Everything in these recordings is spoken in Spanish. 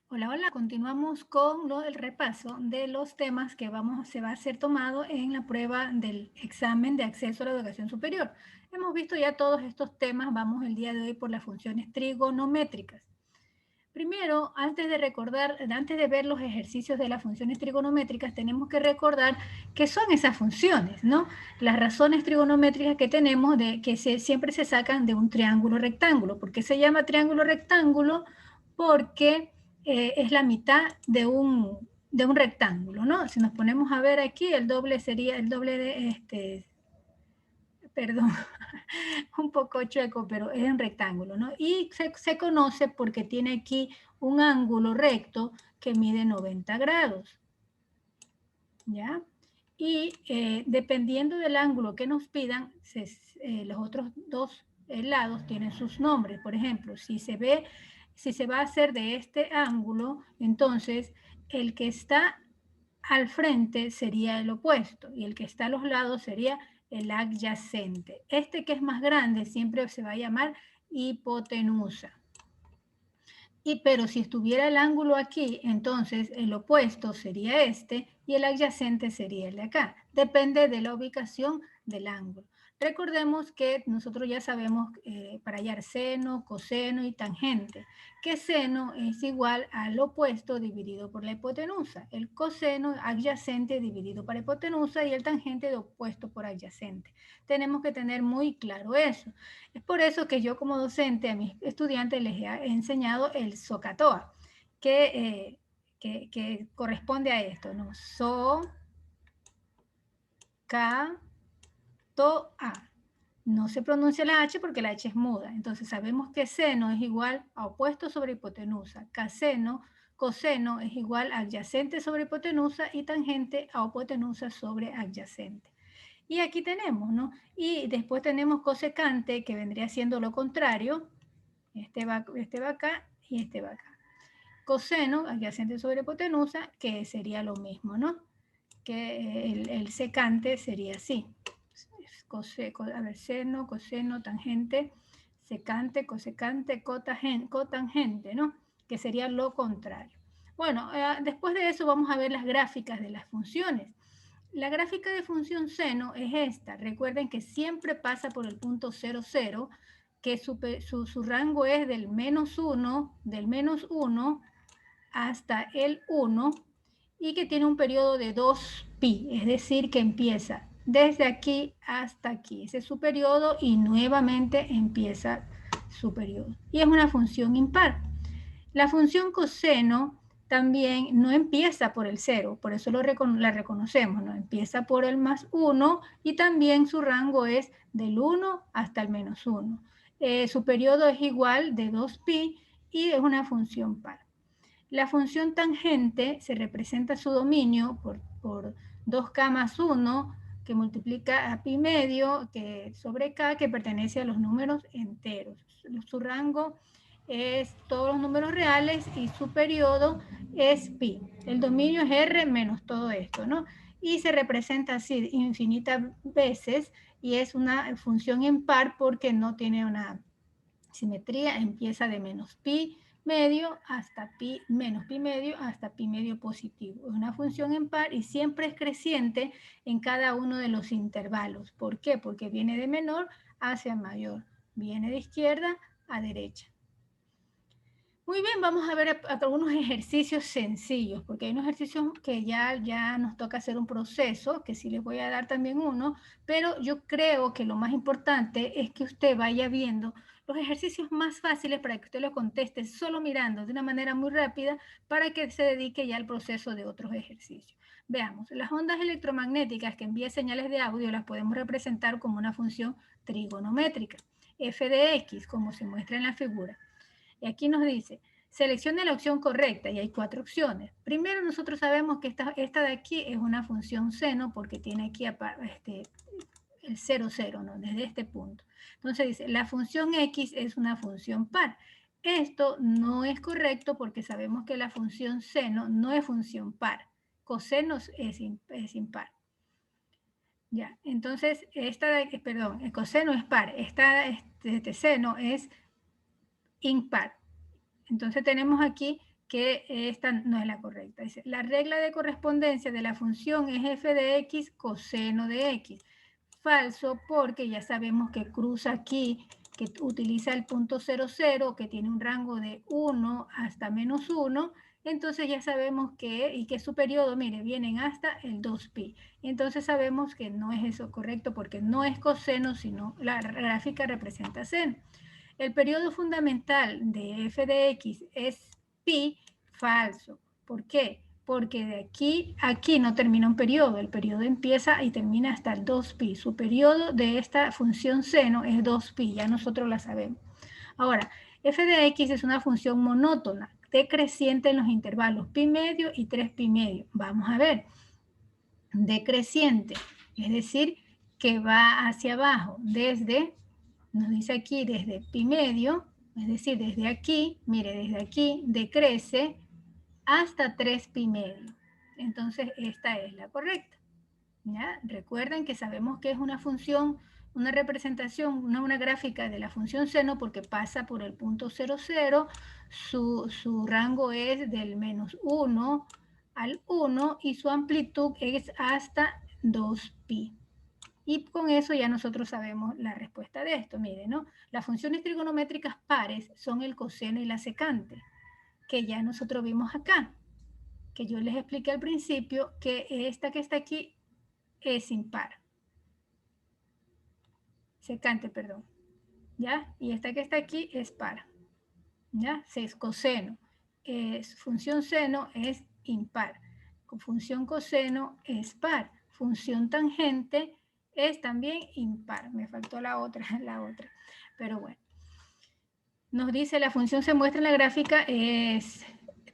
Hola, hola, continuamos con el repaso de los temas que se va a ser tomado en la prueba del examen de acceso a la educación superior. Hemos visto ya todos estos temas, vamos el día de hoy por las funciones trigonométricas. Primero, antes de ver los ejercicios de las funciones trigonométricas, tenemos que recordar qué son esas funciones, ¿no? Las razones trigonométricas que tenemos siempre se sacan de un triángulo rectángulo. ¿Por qué se llama triángulo rectángulo? Porque es la mitad de un rectángulo, ¿no? Si nos ponemos a ver aquí, el doble sería el doble de perdón, un poco chueco, pero es un rectángulo, ¿no? Y se conoce porque tiene aquí un ángulo recto que mide 90 grados, ¿ya? Y dependiendo del ángulo que nos pidan, los otros dos lados tienen sus nombres. Por ejemplo, si se va a hacer de este ángulo, entonces el que está al frente sería el opuesto y el que está a los lados sería el adyacente. Este que es más grande siempre se va a llamar hipotenusa. Pero si estuviera el ángulo aquí, entonces el opuesto sería este y el adyacente sería el de acá. Depende de la ubicación del ángulo. Recordemos que nosotros ya sabemos para hallar seno, coseno y tangente, que seno es igual al opuesto dividido por la hipotenusa, el coseno adyacente dividido por la hipotenusa y el tangente de opuesto por adyacente. Tenemos que tener muy claro eso. Es por eso que yo como docente a mis estudiantes les he enseñado el SOCATOA, que corresponde a esto, ¿no? SOCATOA. No se pronuncia la H porque la H es muda. Entonces sabemos que seno es igual a opuesto sobre hipotenusa. Coseno es igual a adyacente sobre hipotenusa y tangente a hipotenusa sobre adyacente. Y aquí tenemos, ¿no? Y después tenemos cosecante, que vendría siendo lo contrario. Este va acá y este va acá. Coseno, adyacente sobre hipotenusa, que sería lo mismo, ¿no? Que el secante sería así. A ver, seno, coseno, tangente, secante, cosecante, cotangente, ¿no? Que sería lo contrario. Bueno, después de eso vamos a ver las gráficas de las funciones. La gráfica de función seno es esta. Recuerden que siempre pasa por el punto 0, 0, que su rango es del menos 1 hasta el 1 y que tiene un periodo de 2pi, es decir, que empieza desde aquí hasta aquí. Ese es su periodo y nuevamente empieza su periodo. Y es una función impar. La función coseno también no empieza por el 0, por eso la reconocemos, ¿no? Empieza por el más 1 y también su rango es del 1 hasta el menos 1. Su periodo es igual de 2pi y es una función par. La función tangente se representa su dominio por 2k más 1 que multiplica a pi medio que sobre k que pertenece a los números enteros. Su rango es todos los números reales y su periodo es pi. El dominio es r menos todo esto, ¿no? Y se representa así infinitas veces y es una función impar porque no tiene una simetría, empieza de menos pi medio hasta pi menos pi medio hasta pi medio positivo. Es una función impar y siempre es creciente en cada uno de los intervalos. ¿Por qué? Porque viene de menor hacia mayor, viene de izquierda a derecha. Muy bien, vamos a ver algunos ejercicios sencillos, porque hay unos ejercicios que ya nos toca hacer un proceso, que sí les voy a dar también uno, pero yo creo que lo más importante es que usted vaya viendo los ejercicios más fáciles para que usted los conteste solo mirando de una manera muy rápida para que se dedique ya al proceso de otros ejercicios. Veamos, las ondas electromagnéticas que envían señales de audio las podemos representar como una función trigonométrica, f de x, como se muestra en la figura. Y aquí nos dice, seleccione la opción correcta y hay 4 opciones. Primero nosotros sabemos que esta de aquí es una función seno porque tiene aquí el 0, 0, ¿no? Desde este punto. Entonces dice, la función x es una función par. Esto no es correcto porque sabemos que la función seno no es función par. Coseno es impar. Ya, entonces, el coseno es par. Este seno es impar. Entonces tenemos aquí que esta no es la correcta. Dice, la regla de correspondencia de la función es f de x coseno de x. Falso, porque ya sabemos que cruza aquí, que utiliza el punto 0,0, que tiene un rango de 1 hasta menos 1, entonces ya sabemos que, y que su periodo, mire, vienen hasta el 2pi. Entonces sabemos que no es eso correcto, porque no es coseno, sino la gráfica representa seno. El periodo fundamental de f de x es pi. Falso. ¿Por qué? Porque de aquí a aquí no termina un periodo. El periodo empieza y termina hasta el 2pi. Su periodo de esta función seno es 2pi. Ya nosotros la sabemos. Ahora, f de x es una función monótona, decreciente en los intervalos pi medio y 3pi medio. Vamos a ver. Decreciente, es decir, que va hacia abajo desde, nos dice aquí, desde pi medio, es decir, desde aquí, mire, desde aquí decrece hasta 3pi medio. Entonces, esta es la correcta. ¿Ya? Recuerden que sabemos que es una función, una representación, una gráfica de la función seno porque pasa por el punto 0,0, su rango es del menos 1 al 1 y su amplitud es hasta 2pi. Y con eso ya nosotros sabemos la respuesta de esto. Miren, ¿no? Las funciones trigonométricas pares son el coseno y la secante, que ya nosotros vimos acá, que yo les expliqué al principio que esta que está aquí es impar. Secante, perdón. ¿Ya? Y esta que está aquí es par. ¿Ya? Es coseno. Función seno es impar. Función coseno es par. Función tangente es también impar. Me faltó la otra. Pero bueno. Nos dice la función se muestra en la gráfica es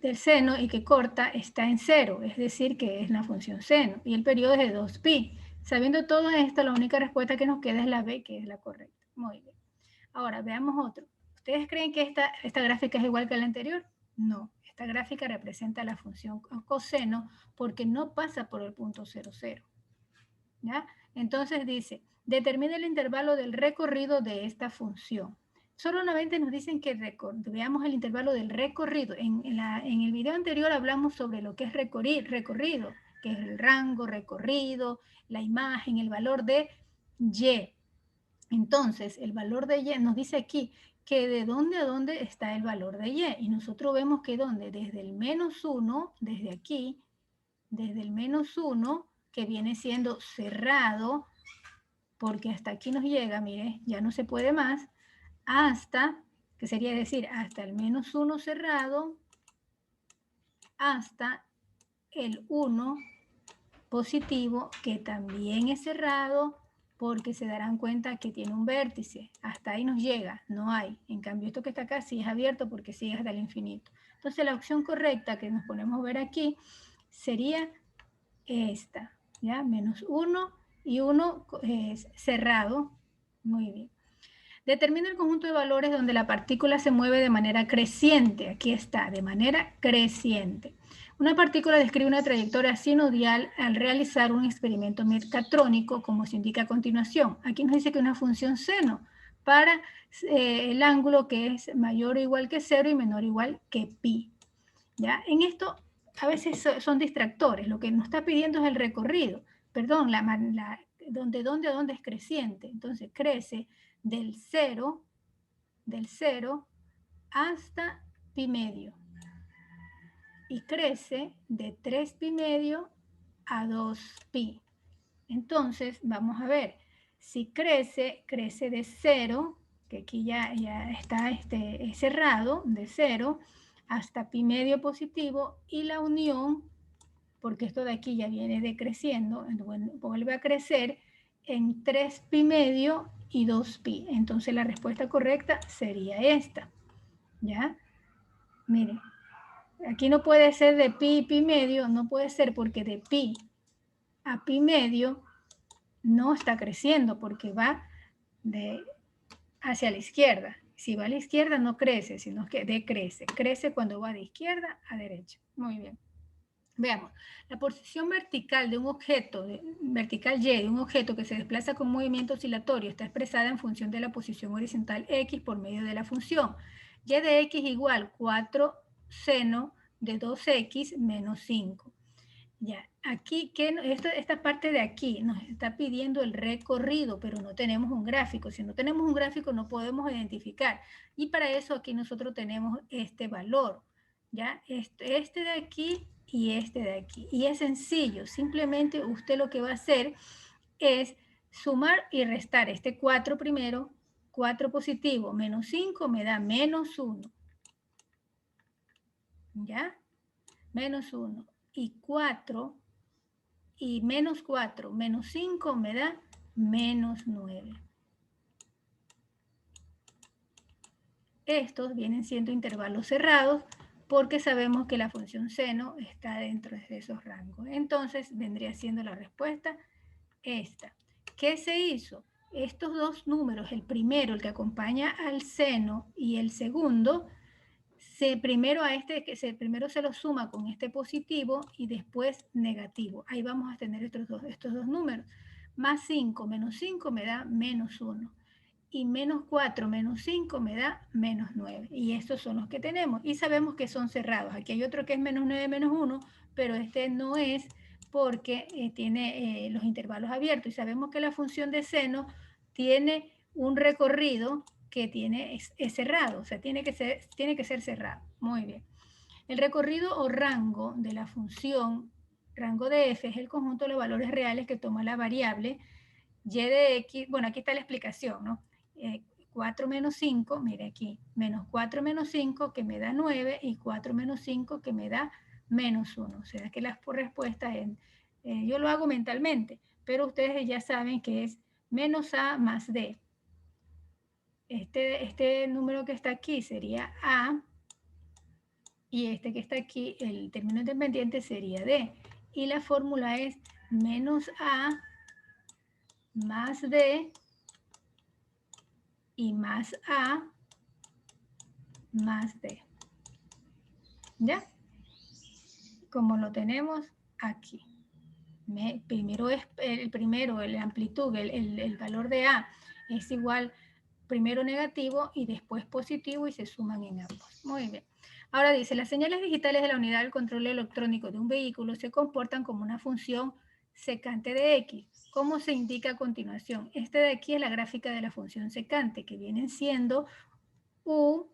del seno y que corta está en 0. Es decir, que es la función seno. Y el periodo es de 2pi. Sabiendo todo esto, la única respuesta que nos queda es la B, que es la correcta. Muy bien. Ahora, veamos otro. ¿Ustedes creen que esta gráfica es igual que la anterior? No. Esta gráfica representa la función coseno porque no pasa por el punto 0,0. ¿Ya? Entonces dice, determina el intervalo del recorrido de esta función. Solamente nos dicen que veamos el intervalo del recorrido. En el video anterior hablamos sobre lo que es recorrido, que es el rango, recorrido, la imagen, el valor de y. Entonces, el valor de y nos dice aquí que de dónde a dónde está el valor de y. Y nosotros vemos que dónde, desde el menos 1, desde aquí, desde el menos 1, que viene siendo cerrado, porque hasta aquí nos llega, mire, ya no se puede más, hasta, que sería decir, hasta el menos 1 cerrado, hasta el 1 positivo, que también es cerrado, porque se darán cuenta que tiene un vértice. Hasta ahí nos llega, no hay. En cambio, esto que está acá sí es abierto porque sigue hasta el infinito. Entonces, la opción correcta que nos ponemos a ver aquí sería esta, ¿ya? Menos 1 y 1 es cerrado. Muy bien. Determina el conjunto de valores donde la partícula se mueve de manera creciente. Aquí está, de manera creciente. Una partícula describe una trayectoria sinodial al realizar un experimento mecatrónico, como se indica a continuación. Aquí nos dice que una función seno para el ángulo que es mayor o igual que 0 y menor o igual que pi. ¿Ya? En esto a veces son distractores. Lo que nos está pidiendo es el recorrido. Perdón, ¿dónde es creciente? Entonces crece del 0 hasta pi medio. Y crece de 3pi medio a 2pi. Entonces, vamos a ver, si crece de 0, que aquí ya está cerrado, de 0 hasta pi medio positivo, y la unión, porque esto de aquí ya viene decreciendo, vuelve a crecer en 3pi medio y 2pi. Entonces la respuesta correcta sería esta. ¿Ya? Miren, aquí no puede ser de pi medio, no puede ser porque de pi a pi medio no está creciendo porque va hacia la izquierda. Si va a la izquierda no crece, sino que decrece. Crece cuando va de izquierda a derecha. Muy bien. Veamos, la posición vertical de un objeto, vertical Y de un objeto que se desplaza con movimiento oscilatorio está expresada en función de la posición horizontal X por medio de la función y de X igual 4 seno de 2x menos 5. Ya, aquí, esta parte de aquí nos está pidiendo el recorrido, pero no tenemos un gráfico. Si no tenemos un gráfico, no podemos identificar. Y para eso aquí nosotros tenemos este valor, ¿ya? Este de aquí y este de aquí. Y es sencillo, simplemente usted lo que va a hacer es sumar y restar este 4 primero, 4 positivo, menos 5 me da menos 1, ¿ya? Menos 1. Y 4 y menos 4 menos 5 me da menos 9. Estos vienen siendo intervalos cerrados porque sabemos que la función seno está dentro de esos rangos. Entonces vendría siendo la respuesta esta. ¿Qué se hizo? Estos dos números, el primero, el que acompaña al seno, y el segundo, primero se lo suma con este positivo y después negativo. Ahí vamos a tener estos dos números. Más 5 menos 5 me da menos 1. Y menos 4 menos 5 me da menos 9. Y estos son los que tenemos. Y sabemos que son cerrados. Aquí hay otro que es menos 9 menos 1, pero este no es porque tiene los intervalos abiertos. Y sabemos que la función de seno tiene un recorrido que es cerrado, o sea, tiene que ser cerrado. Muy bien. El recorrido o rango de la función, rango de f, es el conjunto de los valores reales que toma la variable y de x. Bueno, aquí está la explicación, ¿no? 4 menos 5, mire aquí, menos 4 menos 5 que me da 9 y 4 menos 5 que me da menos 1. O sea que las respuestas, yo lo hago mentalmente, pero ustedes ya saben que es menos a más d. Este número que está aquí sería A, y este que está aquí, el término independiente, sería D. Y la fórmula es menos A más D y más A más D. ¿Ya? Como lo tenemos aquí. La amplitud, el valor de A es igual, primero negativo y después positivo, y se suman en ambos. Muy bien. Ahora dice, las señales digitales de la unidad del control electrónico de un vehículo se comportan como una función secante de X. ¿Cómo se indica a continuación? Este de aquí es la gráfica de la función secante, que vienen siendo U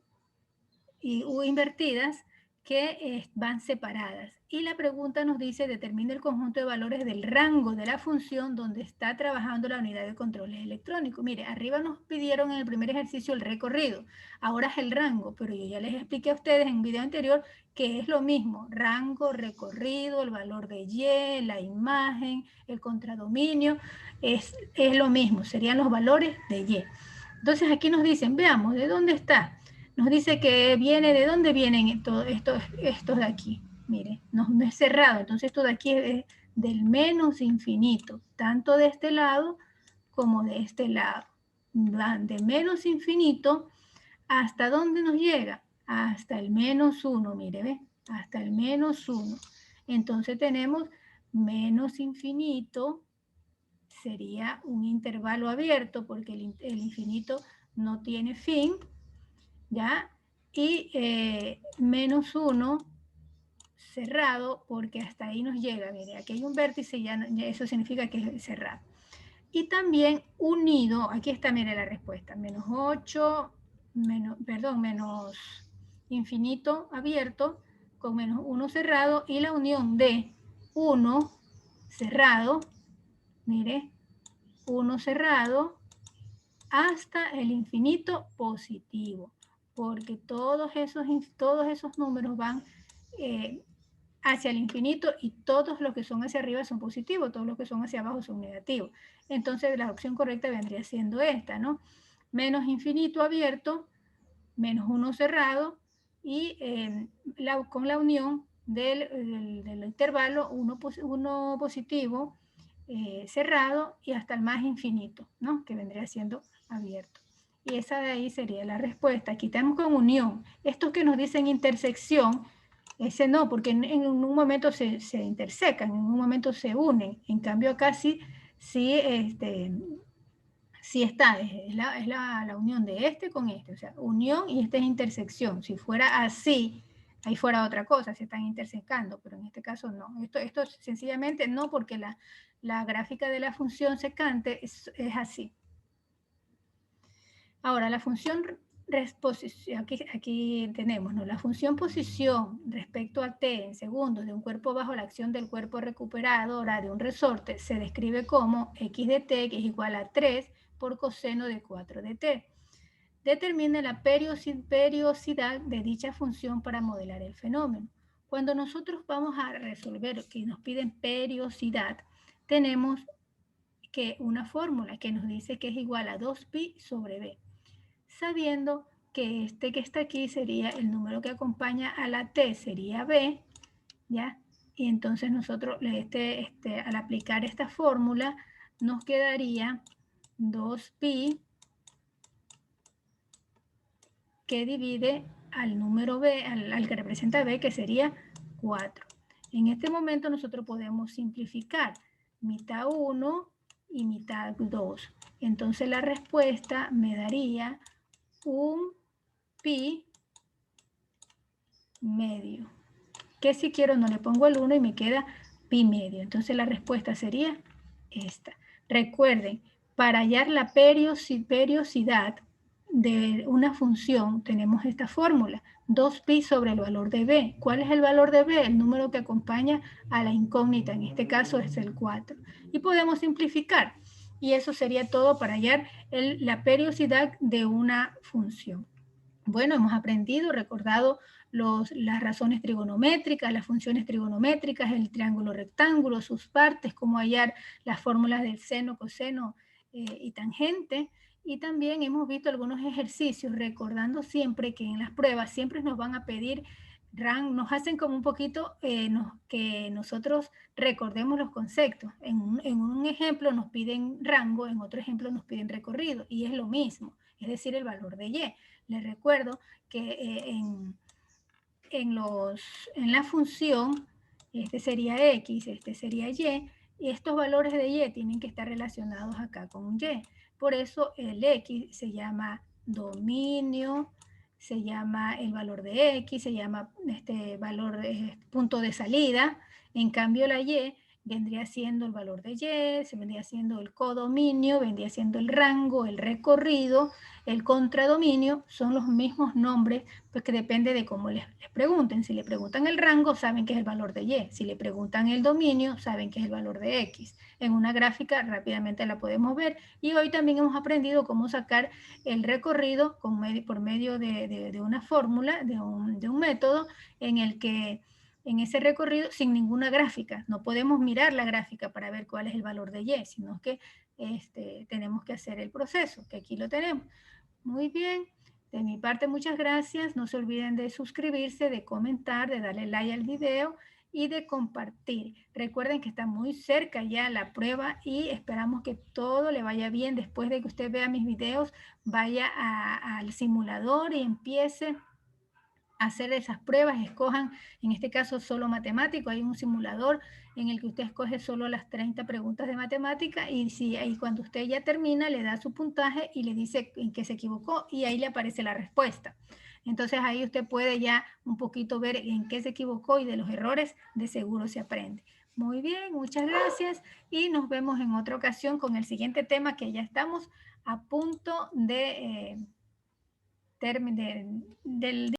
y U invertidas, que van separadas. Y la pregunta nos dice, determina el conjunto de valores del rango de la función donde está trabajando la unidad de controles electrónicos. Mire, arriba nos pidieron en el primer ejercicio el recorrido, ahora es el rango, pero yo ya les expliqué a ustedes en un video anterior que es lo mismo, rango, recorrido, el valor de Y, la imagen, el contradominio, es lo mismo, serían los valores de Y. Entonces aquí nos dicen, veamos, ¿de dónde está? Nos dice que viene, ¿de dónde vienen estos de aquí? Mire, no es cerrado, entonces esto de aquí es del menos infinito, tanto de este lado como de este lado. Van de menos infinito, ¿hasta dónde nos llega? Hasta el menos 1, mire, ¿ve? Hasta el menos 1. Entonces tenemos menos infinito, sería un intervalo abierto, porque el infinito no tiene fin, ¿ya? Y menos 1 cerrado, porque hasta ahí nos llega. Mire, aquí hay un vértice, ya eso significa que es cerrado. Y también unido, aquí está, mire la respuesta, menos 8, menos infinito abierto con menos 1 cerrado, y la unión de 1 cerrado, mire, 1 cerrado hasta el infinito positivo, porque todos esos números van hacia el infinito, y todos los que son hacia arriba son positivos, todos los que son hacia abajo son negativos. Entonces la opción correcta vendría siendo esta, ¿no? Menos infinito abierto, menos 1 cerrado, y con la unión del intervalo 1 positivo cerrado y hasta el más infinito, ¿no? Que vendría siendo abierto. Y esa de ahí sería la respuesta. Aquí estamos con unión. Estos que nos dicen intersección, ese no, porque en un momento se intersecan, en un momento se unen. En cambio acá sí está, es la unión de este con este, o sea, unión, y esta es intersección. Si fuera así, ahí fuera otra cosa, se están intersecando, pero en este caso no. Esto sencillamente no, porque la gráfica de la función secante es así. Ahora, la función posición, aquí tenemos, ¿no? La función posición respecto a t en segundos de un cuerpo bajo la acción del cuerpo recuperado, ahora de un resorte, se describe como x de t, que es igual a 3 por coseno de 4 de t. Determine la periodicidad de dicha función para modelar el fenómeno. Cuando nosotros vamos a resolver que nos piden periodicidad, tenemos que una fórmula que nos dice que es igual a 2pi sobre b, sabiendo que este que está aquí sería el número que acompaña a la t, sería b, ¿ya? Y entonces nosotros al aplicar esta fórmula nos quedaría 2pi que divide al número b, al que representa b, que sería 4. En este momento nosotros podemos simplificar mitad 1 y mitad 2. Entonces la respuesta me daría un pi medio. Que si quiero no le pongo el 1 y me queda pi medio. Entonces la respuesta sería esta. Recuerden, para hallar la periodicidad de una función tenemos esta fórmula, 2pi sobre el valor de b. ¿Cuál es el valor de b? El número que acompaña a la incógnita, en este caso es el 4. Y podemos simplificar. Y eso sería todo para hallar la periodicidad de una función. Bueno, hemos aprendido, recordado las razones trigonométricas, las funciones trigonométricas, el triángulo rectángulo, sus partes, cómo hallar las fórmulas del seno, coseno y tangente. Y también hemos visto algunos ejercicios, recordando siempre que en las pruebas siempre nos van a pedir rango, nos hacen como un poquito que nosotros recordemos los conceptos. En un ejemplo nos piden rango, en otro ejemplo nos piden recorrido, y es lo mismo, es decir, el valor de y. Les recuerdo que en la función, este sería x, este sería y estos valores de y tienen que estar relacionados acá con un y. Por eso el x se llama dominio, se llama el valor de x, se llama valor punto de salida. En cambio la y vendría siendo el valor de y, se vendría siendo el codominio, vendría siendo el rango, el recorrido, el contradominio. Son los mismos nombres, pues que depende de cómo les pregunten. Si le preguntan el rango, saben que es el valor de y. Si le preguntan el dominio, saben que es el valor de x. En una gráfica rápidamente la podemos ver. Y hoy también hemos aprendido cómo sacar el recorrido por medio de una fórmula, de un método en el que en ese recorrido sin ninguna gráfica. No podemos mirar la gráfica para ver cuál es el valor de y, sino que tenemos que hacer el proceso, que aquí lo tenemos. Muy bien, de mi parte muchas gracias. No se olviden de suscribirse, de comentar, de darle like al video y de compartir. Recuerden que está muy cerca ya la prueba y esperamos que todo le vaya bien. Después de que usted vea mis videos, vaya al simulador y empiece hacer esas pruebas, escojan, en este caso solo matemático, hay un simulador en el que usted escoge solo las 30 preguntas de matemática y cuando usted ya termina le da su puntaje y le dice en qué se equivocó y ahí le aparece la respuesta. Entonces ahí usted puede ya un poquito ver en qué se equivocó y de los errores de seguro se aprende. Muy bien, muchas gracias y nos vemos en otra ocasión con el siguiente tema que ya estamos a punto de del